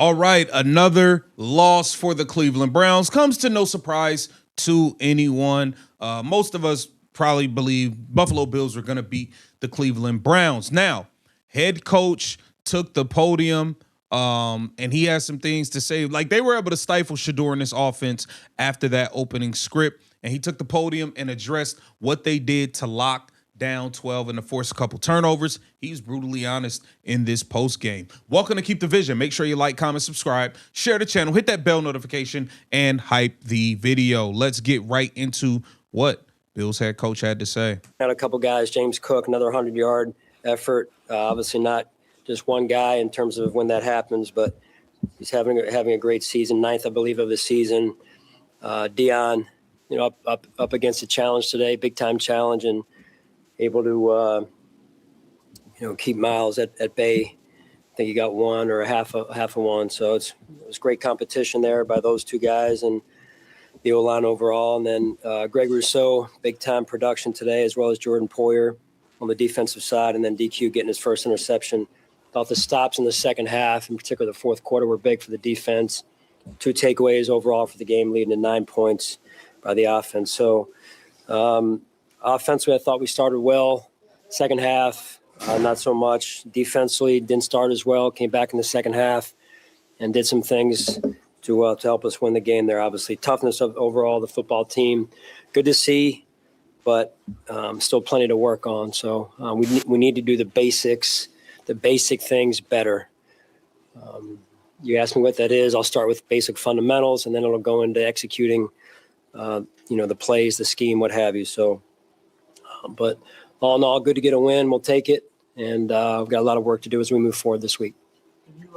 All right, another loss for the Cleveland Browns comes to no surprise to anyone. Most of us probably believe Buffalo Bills are going to beat the Cleveland Browns. Now, head coach took the podium, and he has some things to say. Like, they were able to stifle Shedeur in this offense after that opening script, and he took the podium and addressed what they did to lock down 12 and to force a couple turnovers. He's brutally honest in this post game. Welcome to Keep the Vision. Make sure you like, comment, subscribe, share the channel, hit that bell notification, and hype the video. Let's get right into what Bills head coach had to say. Had a couple guys, James Cook, another 100-yard effort. Obviously not just one guy in terms of when that happens, but he's having a great season, ninth, I believe, of the season. Dion, up against a challenge today, big time challenge, and able to keep Miles at bay. I think he got one or a half of one. So it was great competition there by those two guys and the O-line overall. And then Greg Rousseau, big time production today, as well as Jordan Poyer on the defensive side, and then DQ getting his first interception. Thought the stops in the second half, in particular the fourth quarter, were big for the defense. 2 takeaways overall for the game, leading to 9 points by the offense. So offensively, I thought we started well. Second half, not so much. Defensively, didn't start as well. Came back in the second half and did some things to help us win the game there. Obviously, toughness of overall the football team, good to see, but still plenty to work on. So we need to do the basics, the basic things better. You asked me what that is. I'll start with basic fundamentals, and then it'll go into executing, the plays, the scheme, what have you. So. But all in all, good to get a win. We'll take it, and we've got a lot of work to do as we move forward this week. Can you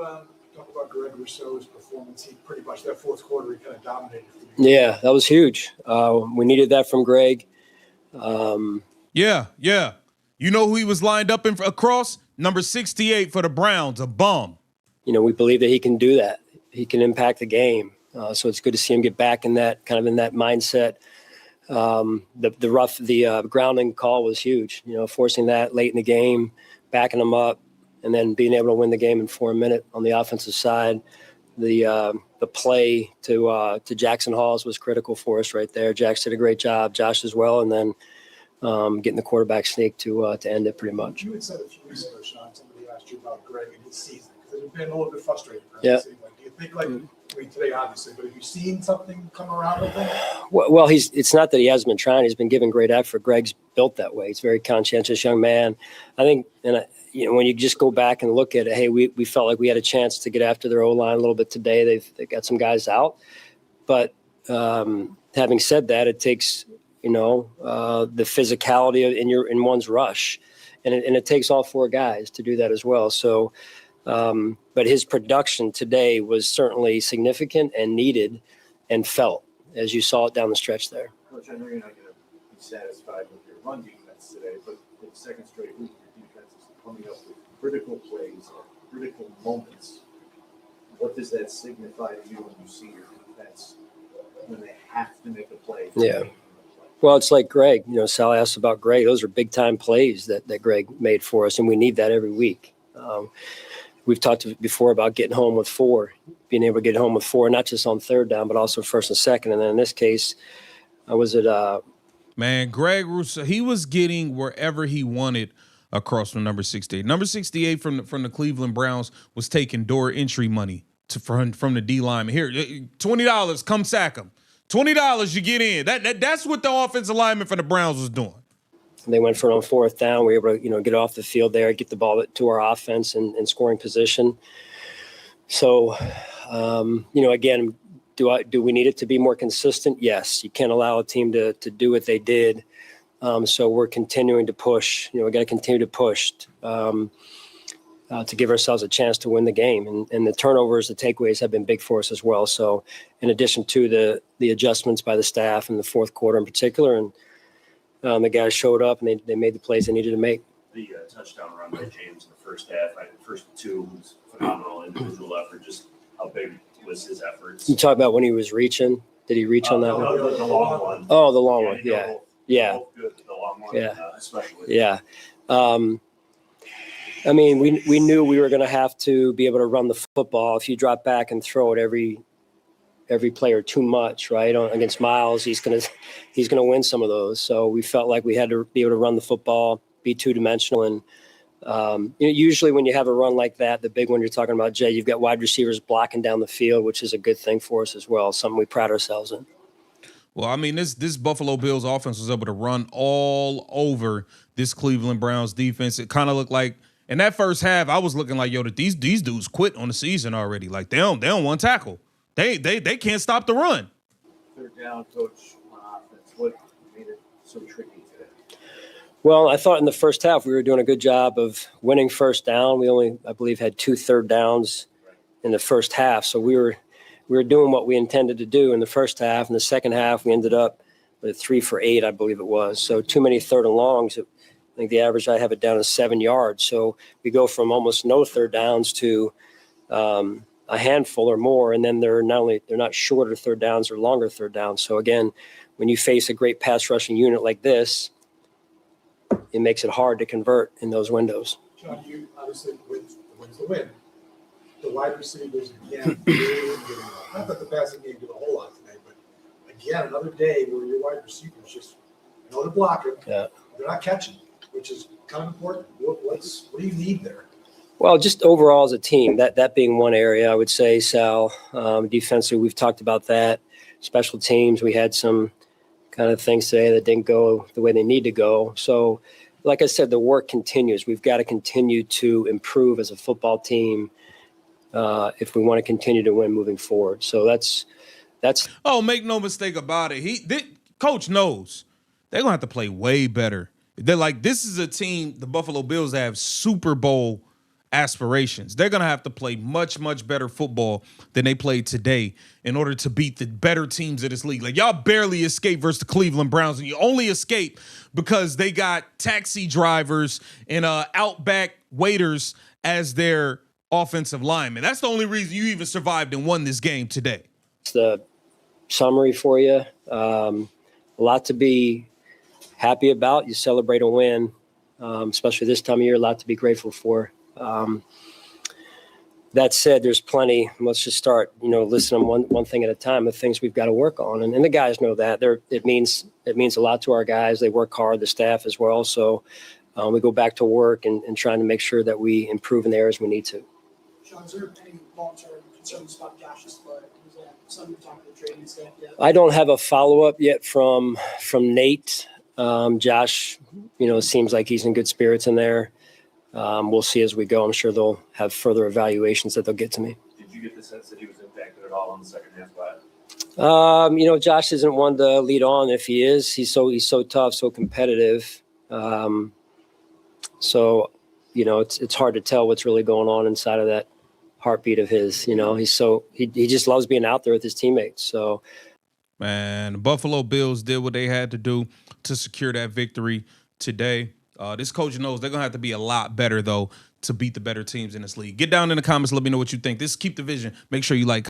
talk about Greg Rousseau's performance? He pretty much that fourth quarter, he kind of dominated. Yeah, that was huge. We needed that from Greg. Yeah. You know who he was lined up in across? Number 68 for the Browns, a bum. We believe that he can do that. He can impact the game. So it's good to see him get back in that mindset. The grounding call was huge, forcing that late in the game, backing them up, and then being able to win the game in 4 minutes on the offensive side. The play to Jackson Halls was critical for us right there. Jax did a great job, Josh as well, and then getting the quarterback sneak to end it pretty much. You had said a few weeks ago, Sean, somebody asked you about Greg and his season, because it had been a little bit frustrating. Yeah. Do you think, today, obviously, but have you seen something come around with him? Well, it's not that he hasn't been trying. He's been giving great effort. Greg's built that way. He's a very conscientious young man. I think, when you just go back and look at it, hey, we felt like we had a chance to get after their O-line a little bit today. They've got some guys out. But having said that, it takes, the physicality in one's rush. And it takes all 4 guys to do that as well. So, but his production today was certainly significant and needed and felt, as you saw it down the stretch there. Coach, I know you're not going to be satisfied with your run defense today, but for the second straight week, your defense is coming up with critical plays, critical moments. What does that signify to you when you see your defense when they have to make a play? Yeah. Well, it's like Greg. Sal asked about Greg. Those are big-time plays that Greg made for us, and we need that every week. We've talked before about getting home with 4, being able to get home with 4, not just on third down, but also first and second. And then in this case, Greg Rousseau, he was getting wherever he wanted across from number 68. Number 68 from the Cleveland Browns was taking door entry money from the D lineman. Here, $20, come sack him. $20, you get in. That's what the offensive lineman for the Browns was doing. They went for it on fourth down. We were able to, get off the field there, get the ball to our offense and scoring position. So, again, do we need it to be more consistent? Yes. You can't allow a team to do what they did. So we're continuing to push. We got to continue to push to give ourselves a chance to win the game. And the turnovers, the takeaways have been big for us as well. So in addition to the adjustments by the staff in the fourth quarter in particular, and the guys showed up and they made the plays they needed to make. The touchdown run by James in the first half, the first 2 was phenomenal individual effort. Just how big was his efforts? You talk about when he was reaching. Did he reach on that one? The long one. Oh, the long one. Yeah. Both good. The long one, Yeah. Especially. Yeah. I mean, we knew we were going to have to be able to run the football. If you drop back and throw it every player too much, right? Against Miles, he's gonna win some of those. So we felt like we had to be able to run the football, be two-dimensional, and usually when you have a run like that, the big one you're talking about, Jay, you've got wide receivers blocking down the field, which is a good thing for us as well. Something we pride ourselves in. Well, I mean, this Buffalo Bills offense was able to run all over this Cleveland Browns defense. It kind of looked like in that first half, I was looking like, yo, these dudes quit on the season already. Like they don't want to tackle. They can't stop the run. Third down, coach, on offense. What made it so tricky today? Well, I thought in the first half we were doing a good job of winning first down. We only, I believe, had 2 third downs in the first half. So we were doing what we intended to do in the first half. In the second half, we ended up with 3 for 8, I believe it was. So too many third and longs. I think the average I have it down is 7 yards. So we go from almost no third downs to a handful or more, and then they're not shorter third downs or longer third downs. So again, when you face a great pass rushing unit like this, it makes it hard to convert in those windows. John, you obviously wins the win. The wide receivers again, really good. Not that the passing game did a whole lot today, but again, another day where your wide receivers just know to block it. Yeah. They're not catching, which is kind of important. What do you need there? Well, just overall as a team, that being one area, I would say, Sal. Defensively, we've talked about that. Special teams, we had some kind of things today that didn't go the way they need to go. So, like I said, the work continues. We've got to continue to improve as a football team if we want to continue to win moving forward. So that's. Oh, make no mistake about it. Coach knows they're gonna have to play way better. They're like, this is a team, the Buffalo Bills, that have Super Bowl aspirations. They're gonna have to play much, much better football than they played today in order to beat the better teams of this league. Like, y'all barely escaped versus the Cleveland Browns, and you only escape because they got taxi drivers and Outback waiters as their offensive linemen. That's the only reason you even survived and won this game today. The summary for you. A lot to be happy about. You celebrate a win, especially this time of year. A lot to be grateful for. That said, there's plenty. Let's just start, listening one thing at a time of things we've got to work on. And the guys know that. It means a lot to our guys. They work hard, the staff as well. So we go back to work and trying to make sure that we improve in the areas we need to. Sean, is there any long-term concerns about Josh's foot? Is that something you're talking to the training staff yet? I don't have a follow-up yet from Nate. Josh, seems like he's in good spirits in there. We'll see as we go. I'm sure they'll have further evaluations that they'll get to me. Did you get the sense that he was impacted at all in the second half by it? Josh isn't one to lead on. If he is, he's so tough, so competitive. So it's hard to tell what's really going on inside of that heartbeat of his. He just loves being out there with his teammates. So, man, the Buffalo Bills did what they had to do to secure that victory today. This coach knows they're going to have to be a lot better, though, to beat the better teams in this league. Get down in the comments. Let me know what you think. This is Keep the Vision. Make sure you like.